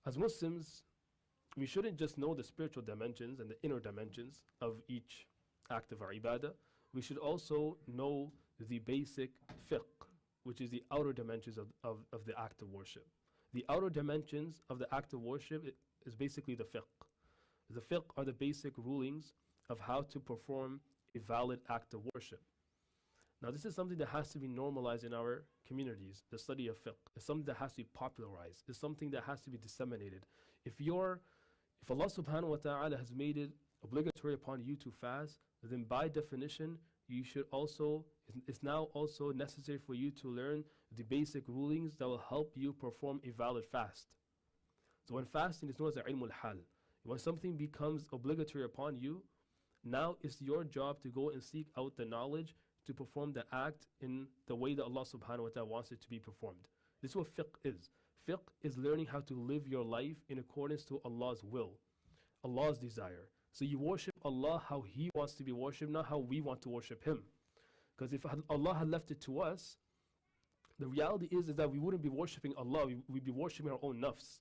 As Muslims, we shouldn't just know the spiritual dimensions and the inner dimensions of each act of our ibadah. We should also know the basic fiqh, which is the outer dimensions of the act of worship. The outer dimensions of the act of worship is basically the fiqh. The fiqh are the basic rulings of how to perform a valid act of worship. Now, this is something that has to be normalized in our communities. The study of fiqh is something that has to be popularized. It's something that has to be disseminated. If Allah subhanahu wa ta'ala has made it obligatory upon you to fast, then by definition, you should also, it's now also necessary for you to learn the basic rulings that will help you perform a valid fast. So when fasting is known as ilmul hal, when something becomes obligatory upon you, now it's your job to go and seek out the knowledge to perform the act in the way that Allah subhanahu wa ta'ala wants it to be performed. This is what fiqh is. Fiqh is learning how to live your life in accordance to Allah's will, Allah's desire. So you worship Allah how He wants to be worshipped, not how we want to worship Him. Because if Allah had left it to us, the reality is that we wouldn't be worshipping Allah, we'd be worshipping our own nafs.